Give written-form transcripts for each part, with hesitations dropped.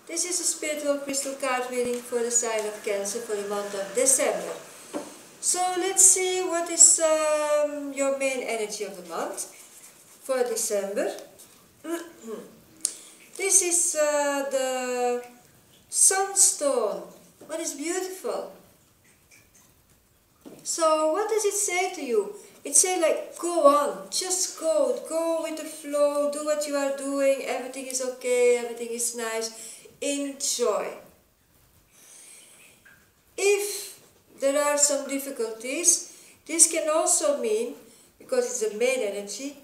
This is a spiritual crystal card reading for the sign of Cancer for the month of December. So let's see what is your main energy of the month for December. This is the Sunstone. What is beautiful. So what does it say to you? It says like, go on, just go with the flow, do what you are doing, everything is okay, everything is nice, enjoy. If there are some difficulties, this can also mean, because it's a main energy,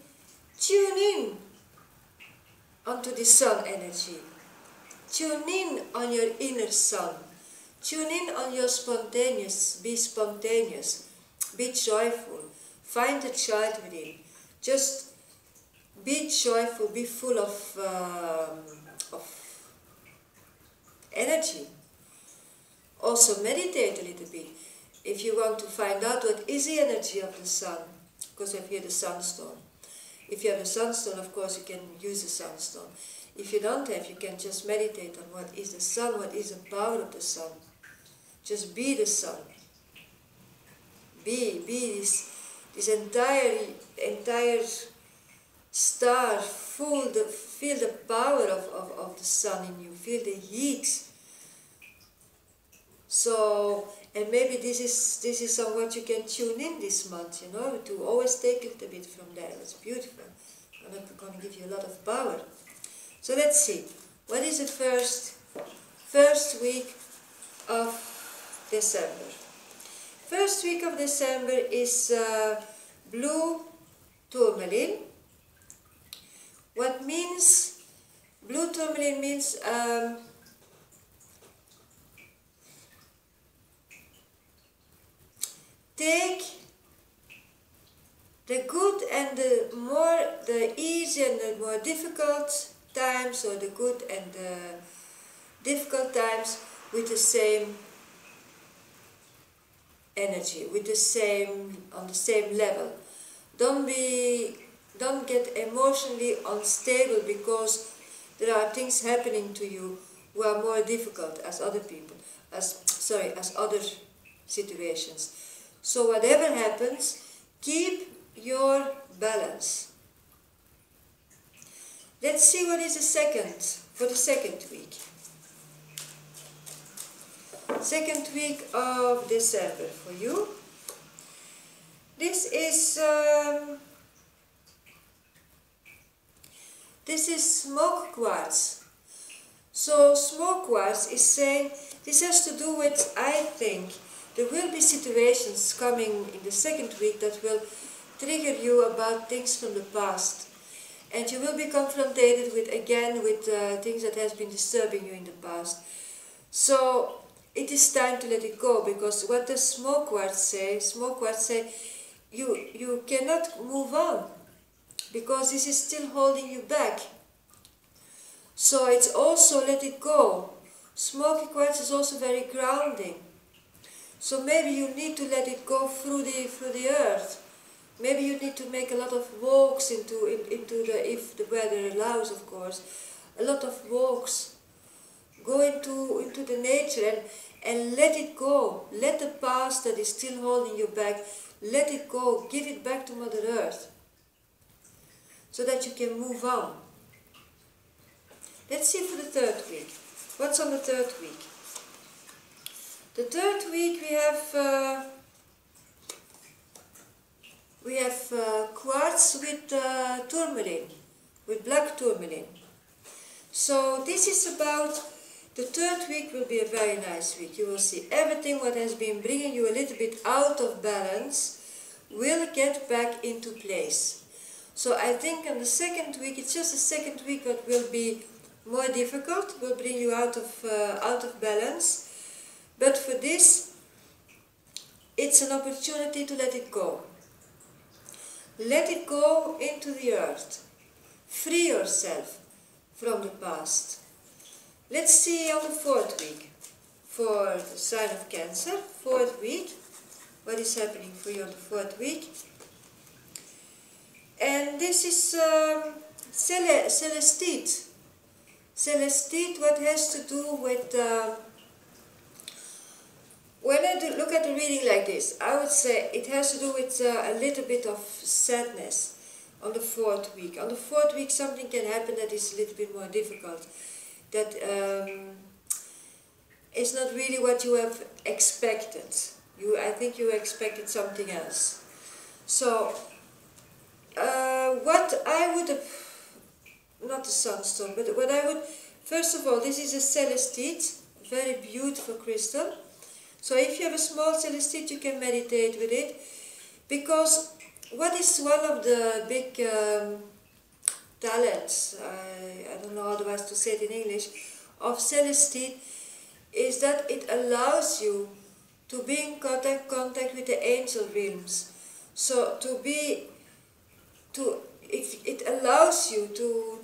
tune in onto the sun energy. Tune in on your inner sun. Tune in on your spontaneous, be joyful, find the child within. Just be joyful, be full of energy. Also meditate a little bit. If you want to find out what is the energy of the sun, because we have here the sunstone. If you have the sunstone, of course you can use the sunstone. If you don't have, you can just meditate on what is the sun, what is the power of the sun. Just be the sun. Be this entire star. Feel the power of the sun in you. Feel the heat. So, and maybe this is somewhat you can tune in this month, you know, to always take a little bit from there. It's beautiful. I'm not going to give you a lot of power. So let's see. What is the first week of December? First week of December is blue tourmaline. What means blue tourmaline means take the good and the easy and the more difficult times, or the good and the difficult times, with the same energy, on the same level. Don't get emotionally unstable because there are things happening to you who are more difficult as other people, as other situations. So whatever happens, keep your balance. Let's see what is for the second week. Second week of December for you. This is smoke quartz. So smoke quartz is saying, this has to do with, I think, there will be situations coming in the second week that will trigger you about things from the past. And you will be confronted with things that has been disturbing you in the past. So it is time to let it go, because what does smoke quartz say? Smoke quartz say you cannot move on because this is still holding you back. So it's also let it go. Smoky quartz is also very grounding. So maybe you need to let it go through the earth. Maybe you need to make a lot of walks into the, if the weather allows, of course, a lot of walks. Go into the nature and let it go. Let the past that is still holding you back, let it go. Give it back to Mother Earth, so that you can move on. Let's see for the third week. What's on the third week? The third week we have quartz with tourmaline, with black tourmaline. So this is about, the third week will be a very nice week. You will see everything what has been bringing you a little bit out of balance will get back into place. So I think in the second week, it's just the second week that will be more difficult, will bring you out of balance. But for this, it's an opportunity to let it go. Let it go into the earth. Free yourself from the past. Let's see on the fourth week for the sign of Cancer. Fourth week. What is happening for you on the fourth week? And this is Celestite. Celestite, what has to do with, when I look at the reading like this, I would say it has to do with a little bit of sadness on the 4th week. On the 4th week something can happen that is a little bit more difficult, that is not really what you have expected. I think you expected something else. So, what I would have, not the sunstone, but what I would, first of all, this is a celestite, very beautiful crystal. So if you have a small celestite, you can meditate with it, because what is one of the big talents, I don't know otherwise to say it in English, of celestite, is that it allows you to be in contact with the angel realms. So it allows you to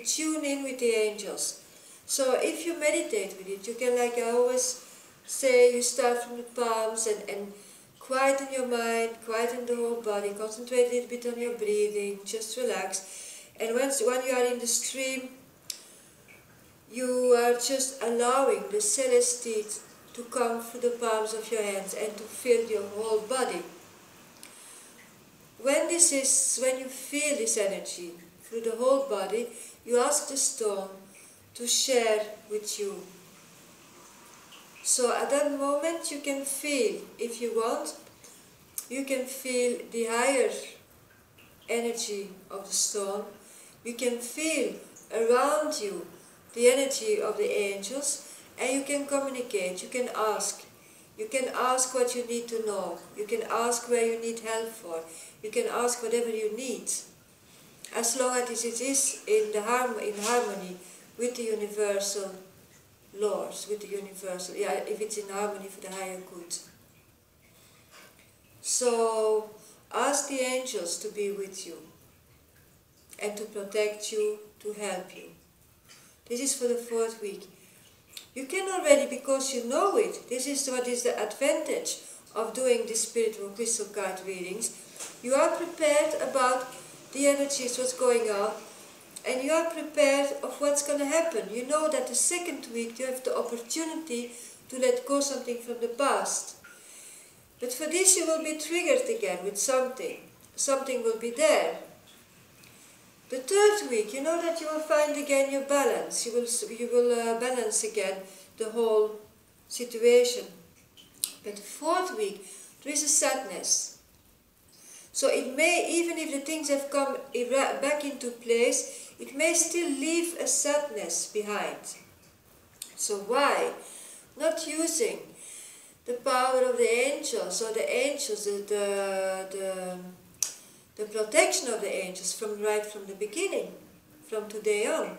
tune in with the angels. So if you meditate with it, you can, like I always say, you start from the palms and quieten your mind, quieten the whole body, concentrate a little bit on your breathing, just relax. And when you are in the stream, you are just allowing the celestite to come through the palms of your hands and to fill your whole body. When you feel this energy through the whole body, you ask the stone to share with you. So at that moment you can feel, if you want, you can feel the higher energy of the stone. You can feel around you the energy of the angels, and you can communicate, you can ask. You can ask what you need to know. You can ask where you need help for. You can ask whatever you need, as long as it is in harmony with the universal laws, with the universal, if it's in harmony for the higher good. So ask the angels to be with you and to protect you, to help you. This is for the 4th week. You can already, because you know it, this is what is the advantage of doing these spiritual crystal card readings. You are prepared about the energies, what's going on, and you are prepared of what's going to happen. You know that the 2nd week you have the opportunity to let go something from the past. But for this you will be triggered again with something. Something will be there. The 3rd week, you know that you will find again your balance. You will balance again the whole situation. But the 4th week, there is a sadness. So it may, even if the things have come back into place, it may still leave a sadness behind. So why? Not using the power of the angels, or the angels, the protection of the angels right from the beginning, from today on.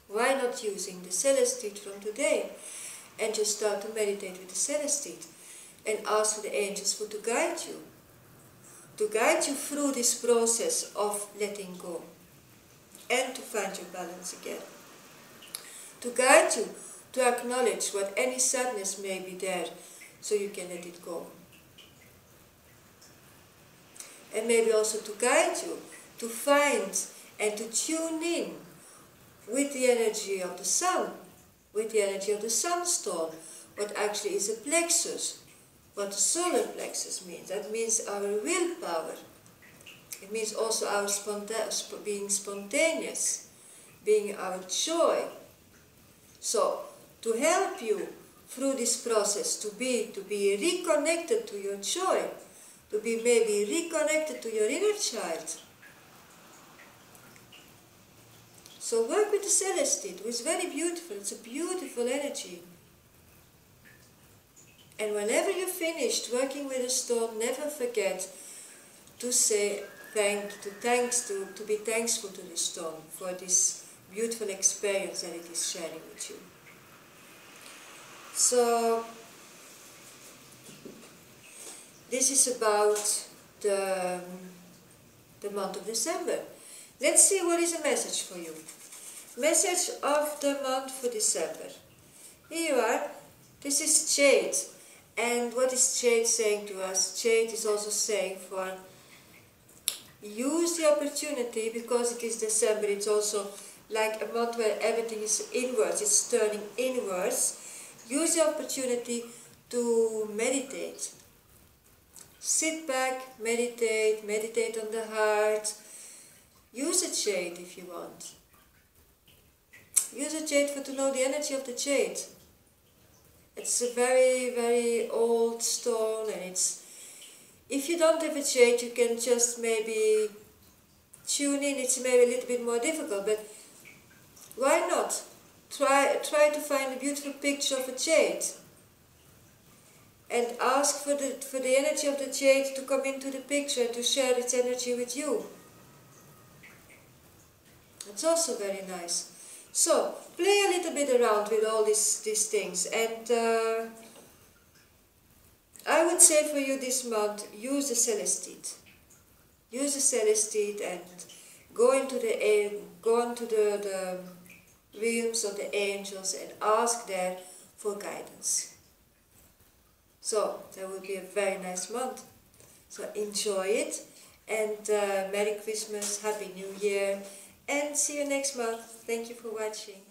Why not using the celestite from today, and just start to meditate with the celestite and ask for the angels to guide you through this process of letting go and to find your balance again, to guide you to acknowledge what any sadness may be there, so you can let it go. And maybe also to guide you to find and to tune in with the energy of the sun, with the energy of the sunstone, what actually is a plexus, what the solar plexus means. That means our willpower. It means also our being spontaneous, being our joy. So, to help you through this process, to be reconnected to your joy, to be maybe reconnected to your inner child. So work with the celestite, which is very beautiful. It's a beautiful energy. And whenever you're finished working with a stone, never forget to say to be thankful to the stone for this beautiful experience that it is sharing with you. So this is about the month of December. Let's see what is a message for you. Message of the month for December. Here you are. This is Jade. And what is Jade saying to us? Jade is also saying use the opportunity, because it is December, it's also like a month where everything is inwards, it's turning inwards, use the opportunity to meditate. Sit back, meditate, meditate on the heart. Use a jade if you want. Use a jade to know the energy of the jade. It's a very, very old stone, and if you don't have a jade, you can just maybe tune in. It's maybe a little bit more difficult, but why not? Try to find a beautiful picture of a jade and ask for the energy of the jade to come into the picture and to share its energy with you. It's also very nice. So, play a little bit around with all these things, and I would say for you this month, use the Celestite. Use the Celestite and go into the realms of the angels and ask there for guidance. So, that will be a very nice month. So, enjoy it, and Merry Christmas, Happy New Year, and see you next month. Thank you for watching.